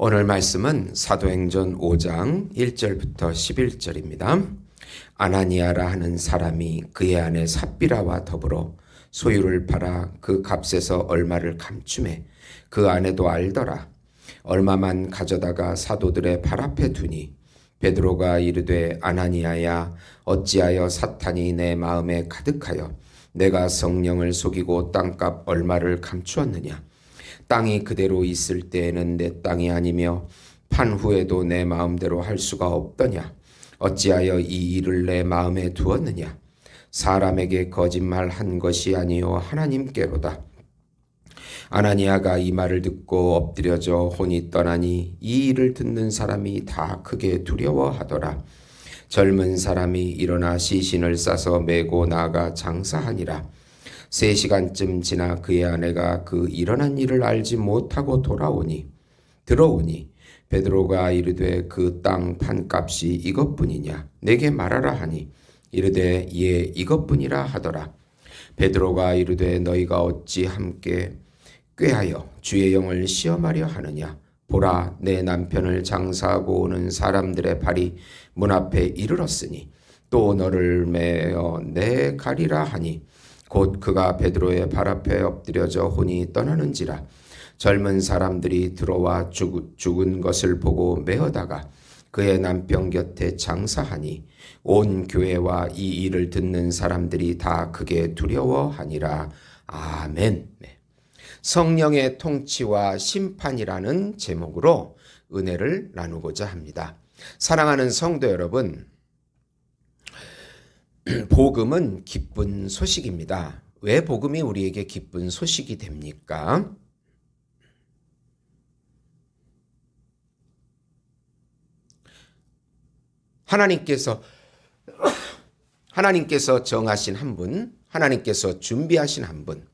오늘 말씀은 사도행전 5장 1절부터 11절입니다. 아나니아라 하는 사람이 그의 아내 삽비라와 더불어 소유를 팔아 그 값에서 얼마를 감추매 그 아내도 알더라. 얼마만 가져다가 사도들의 발 앞에 두니 베드로가 이르되 아나니아야 어찌하여 사탄이 내 마음에 가득하여 내가 성령을 속이고 땅값 얼마를 감추었느냐. 땅이 그대로 있을 때에는 내 땅이 아니며 판 후에도 내 마음대로 할 수가 없더냐. 어찌하여 이 일을 내 마음에 두었느냐. 사람에게 거짓말한 것이 아니요 하나님께로다. 아나니아가 이 말을 듣고 엎드려져 혼이 떠나니 이 일을 듣는 사람이 다 크게 두려워하더라. 젊은 사람이 일어나 시신을 싸서 메고 나아가 장사하니라. 3시간쯤 지나 그의 아내가 그 일어난 일을 알지 못하고 들어오니 베드로가 이르되 그 땅 판값이 이것뿐이냐 내게 말하라 하니 이르되 예 이것뿐이라 하더라. 베드로가 이르되 너희가 어찌 함께 꾀하여 주의 영을 시험하려 하느냐. 보라 내 남편을 장사하고 오는 사람들의 발이 문 앞에 이르렀으니 또 너를 메어 내 가리라 하니 곧 그가 베드로의 발 앞에 엎드려져 혼이 떠나는지라. 젊은 사람들이 들어와 죽은 것을 보고 메어다가 그의 남편 곁에 장사하니 온 교회와 이 일을 듣는 사람들이 다 크게 두려워하니라. 아멘. 성령의 통치와 심판이라는 제목으로 은혜를 나누고자 합니다. 사랑하는 성도 여러분, 복음은 기쁜 소식입니다. 왜 복음이 우리에게 기쁜 소식이 됩니까? 하나님께서 정하신 한 분, 하나님께서 준비하신 한 분,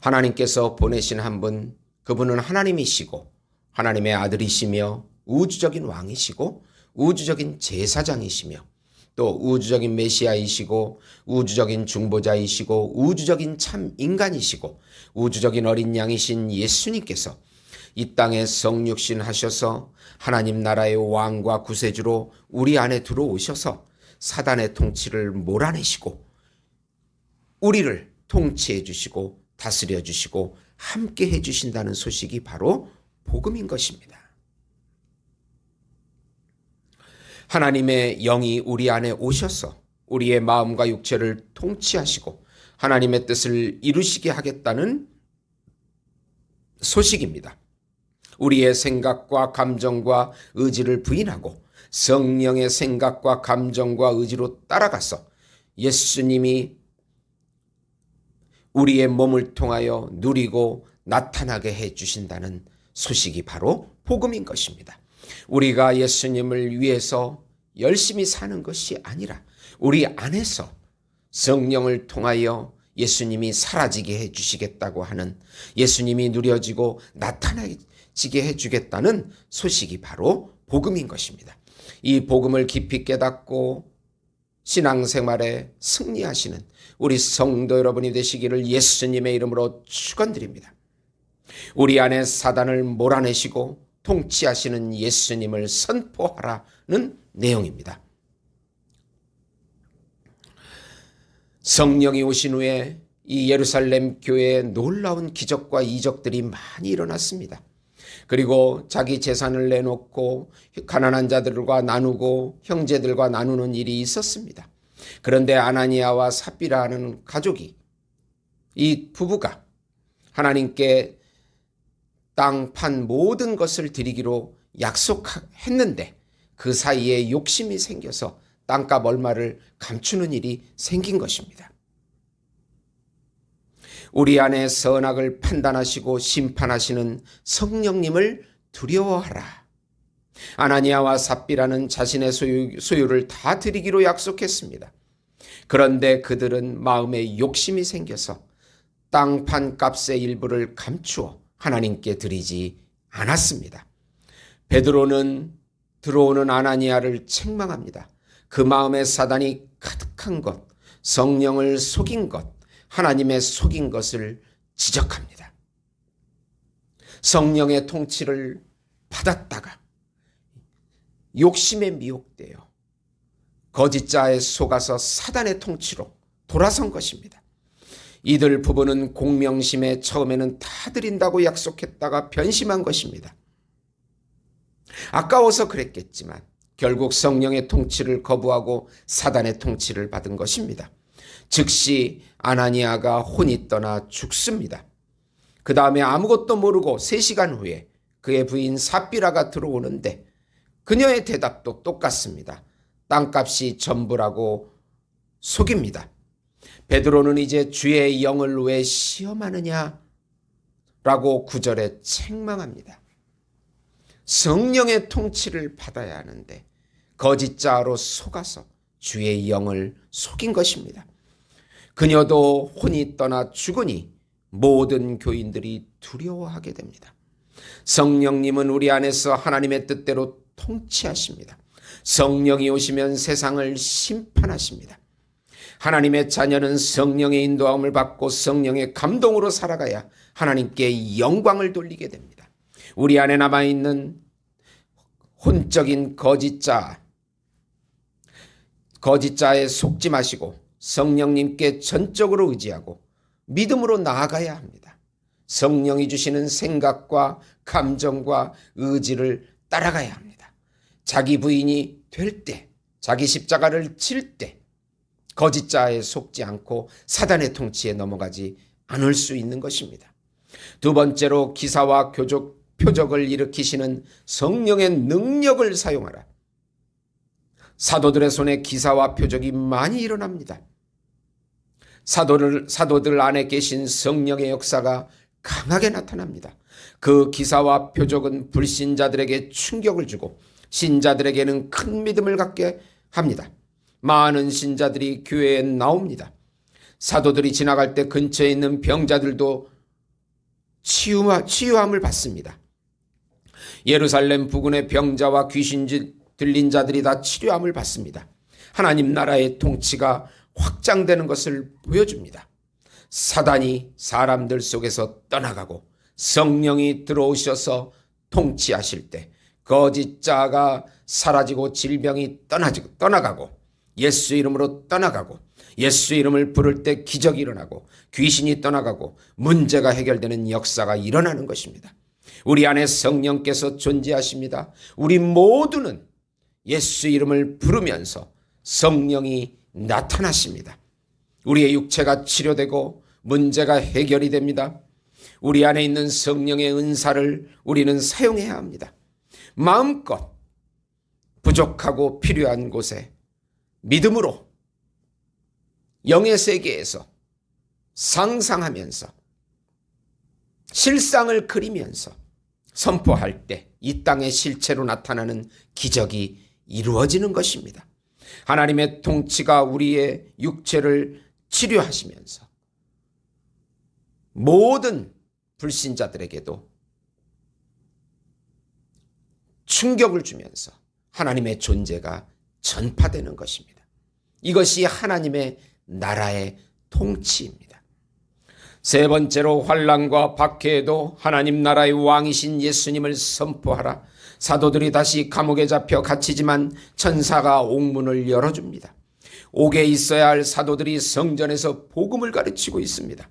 하나님께서 보내신 한 분, 그분은 하나님이시고 하나님의 아들이시며 우주적인 왕이시고 우주적인 제사장이시며 또 우주적인 메시아이시고 우주적인 중보자이시고 우주적인 참 인간이시고 우주적인 어린 양이신 예수님께서 이 땅에 성육신 하셔서 하나님 나라의 왕과 구세주로 우리 안에 들어오셔서 사단의 통치를 몰아내시고 우리를 통치해 주시고 다스려 주시고 함께 해 주신다는 소식이 바로 복음인 것입니다. 하나님의 영이 우리 안에 오셔서 우리의 마음과 육체를 통치하시고 하나님의 뜻을 이루시게 하겠다는 소식입니다. 우리의 생각과 감정과 의지를 부인하고 성령의 생각과 감정과 의지로 따라가서 예수님이 우리의 몸을 통하여 누리고 나타나게 해 주신다는 소식이 바로 복음인 것입니다. 우리가 예수님을 위해서 열심히 사는 것이 아니라 우리 안에서 성령을 통하여 예수님이 사라지게 해 주시겠다고 하는, 예수님이 누려지고 나타나지게 해 주겠다는 소식이 바로 복음인 것입니다. 이 복음을 깊이 깨닫고 신앙생활에 승리하시는 우리 성도 여러분이 되시기를 예수님의 이름으로 축원드립니다. 우리 안에 사단을 몰아내시고 통치하시는 예수님을 선포하라는 내용입니다. 성령이 오신 후에 이 예루살렘 교회에 놀라운 기적과 이적들이 많이 일어났습니다. 그리고 자기 재산을 내놓고 가난한 자들과 나누고 형제들과 나누는 일이 있었습니다. 그런데 아나니아와 삽비라는 가족이, 이 부부가 하나님께 땅 판 모든 것을 드리기로 약속했는데 그 사이에 욕심이 생겨서 땅값 얼마를 감추는 일이 생긴 것입니다. 우리 안에 선악을 판단하시고 심판하시는 성령님을 두려워하라. 아나니아와 삽비라는 자신의 소유를 다 드리기로 약속했습니다. 그런데 그들은 마음에 욕심이 생겨서 땅 판 값의 일부를 감추어 하나님께 드리지 않았습니다. 베드로는 들어오는 아나니아를 책망합니다. 그 마음에 사단이 가득한 것, 성령을 속인 것, 하나님의 속인 것을 지적합니다. 성령의 통치를 받았다가 욕심에 미혹되어 거짓 자에 속아서 사단의 통치로 돌아선 것입니다. 이들 부부는 공명심에 처음에는 다 드린다고 약속했다가 변심한 것입니다. 아까워서 그랬겠지만 결국 성령의 통치를 거부하고 사단의 통치를 받은 것입니다. 즉시 아나니아가 혼이 떠나 죽습니다. 그 다음에 아무것도 모르고 3시간 후에 그의 부인 삽비라가 들어오는데 그녀의 대답도 똑같습니다. 땅값이 전부라고 속입니다. 베드로는 이제 주의 영을 왜 시험하느냐 라고 9절에 책망합니다. 성령의 통치를 받아야 하는데 거짓자로 속아서 주의 영을 속인 것입니다. 그녀도 혼이 떠나 죽으니 모든 교인들이 두려워하게 됩니다. 성령님은 우리 안에서 하나님의 뜻대로 통치하십니다. 성령이 오시면 세상을 심판하십니다. 하나님의 자녀는 성령의 인도함을 받고 성령의 감동으로 살아가야 하나님께 영광을 돌리게 됩니다. 우리 안에 남아있는 혼적인 거짓자에 속지 마시고 성령님께 전적으로 의지하고 믿음으로 나아가야 합니다. 성령이 주시는 생각과 감정과 의지를 따라가야 합니다. 자기 부인이 될 때, 자기 십자가를 칠 때 거짓자에 속지 않고 사단의 통치에 넘어가지 않을 수 있는 것입니다. 두 번째로 기사와 표적을 일으키시는 성령의 능력을 사용하라. 사도들의 손에 기사와 표적이 많이 일어납니다. 사도들 안에 계신 성령의 역사가 강하게 나타납니다. 그 기사와 표적은 불신자들에게 충격을 주고 신자들에게는 큰 믿음을 갖게 합니다. 많은 신자들이 교회에 나옵니다. 사도들이 지나갈 때 근처에 있는 병자들도 치유함을 받습니다. 예루살렘 부근의 병자와 귀신 들린 자들이 다 치료함을 받습니다. 하나님 나라의 통치가 확장되는 것을 보여줍니다. 사단이 사람들 속에서 떠나가고 성령이 들어오셔서 통치하실 때 거짓자가 사라지고 질병이 떠나가고 예수 이름으로 떠나가고 예수 이름을 부를 때 기적이 일어나고 귀신이 떠나가고 문제가 해결되는 역사가 일어나는 것입니다. 우리 안에 성령께서 존재하십니다. 우리 모두는 예수 이름을 부르면서 성령이 나타나십니다. 우리의 육체가 치료되고 문제가 해결이 됩니다. 우리 안에 있는 성령의 은사를 우리는 사용해야 합니다. 마음껏 부족하고 필요한 곳에 믿음으로 영의 세계에서 상상하면서 실상을 그리면서 선포할 때 이 땅의 실체로 나타나는 기적이 이루어지는 것입니다. 하나님의 통치가 우리의 육체를 치료하시면서 모든 불신자들에게도 충격을 주면서 하나님의 존재가 전파되는 것입니다. 이것이 하나님의 나라의 통치입니다. 세 번째로 환난과 박해에도 하나님 나라의 왕이신 예수님을 선포하라. 사도들이 다시 감옥에 잡혀 갇히지만 천사가 옥문을 열어줍니다. 옥에 있어야 할 사도들이 성전에서 복음을 가르치고 있습니다.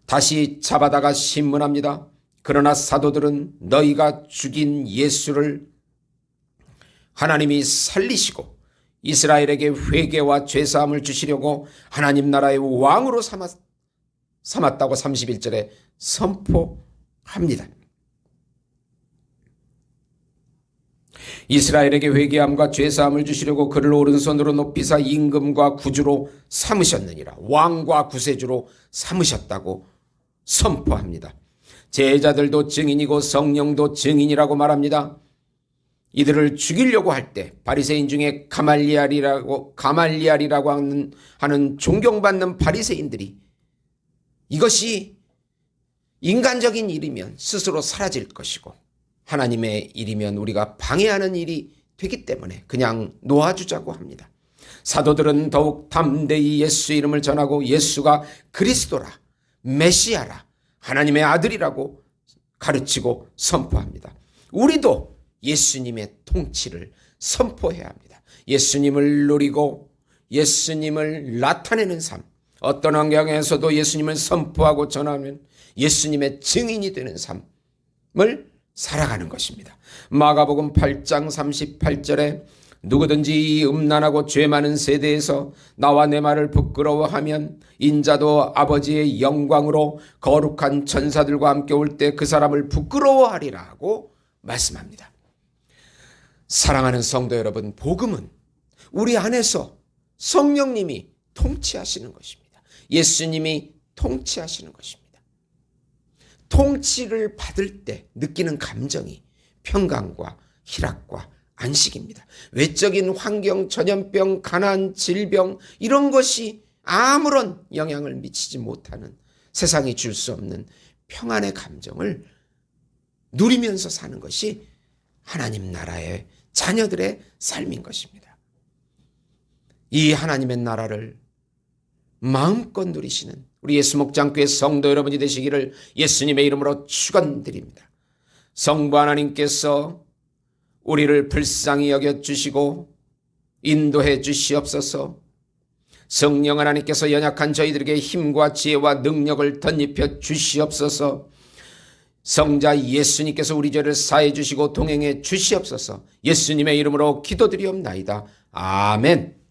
다시 잡아다가 신문합니다. 그러나 사도들은 너희가 죽인 예수를 하나님이 살리시고 이스라엘에게 회개와 죄사함을 주시려고 하나님 나라의 왕으로 삼았다고 31절에 선포합니다. 이스라엘에게 회개함과 죄사함을 주시려고 그를 오른손으로 높이사 임금과 구주로 삼으셨느니라. 왕과 구세주로 삼으셨다고 선포합니다. 제자들도 증인이고 성령도 증인이라고 말합니다. 이들을 죽이려고 할 때 바리새인 중에 가말리알이라고 하는 존경받는 바리새인들이 이것이 인간적인 일이면 스스로 사라질 것이고 하나님의 일이면 우리가 방해하는 일이 되기 때문에 그냥 놓아주자고 합니다. 사도들은 더욱 담대히 예수 이름을 전하고 예수가 그리스도라, 메시아라, 하나님의 아들이라고 가르치고 선포합니다. 우리도 예수님의 통치를 선포해야 합니다. 예수님을 누리고 예수님을 나타내는 삶, 어떤 환경에서도 예수님을 선포하고 전하면 예수님의 증인이 되는 삶을 살아가는 것입니다. 마가복음 8장 38절에 누구든지 이 음란하고 죄 많은 세대에서 나와 내 말을 부끄러워하면 인자도 아버지의 영광으로 거룩한 천사들과 함께 올 때 그 사람을 부끄러워하리라고 말씀합니다. 사랑하는 성도 여러분, 복음은 우리 안에서 성령님이 통치하시는 것입니다. 예수님이 통치하시는 것입니다. 통치를 받을 때 느끼는 감정이 평강과 희락과 안식입니다. 외적인 환경, 전염병, 가난, 질병 이런 것이 아무런 영향을 미치지 못하는, 세상이 줄 수 없는 평안의 감정을 누리면서 사는 것이 하나님 나라의 자녀들의 삶인 것입니다. 이 하나님의 나라를 마음껏 누리시는 우리 예수목장교회 성도 여러분이 되시기를 예수님의 이름으로 축원드립니다. 성부 하나님께서 우리를 불쌍히 여겨주시고 인도해 주시옵소서. 성령 하나님께서 연약한 저희들에게 힘과 지혜와 능력을 덧입혀 주시옵소서. 성자 예수님께서 우리 죄를 사해 주시고 동행해 주시옵소서. 예수님의 이름으로 기도드리옵나이다. 아멘.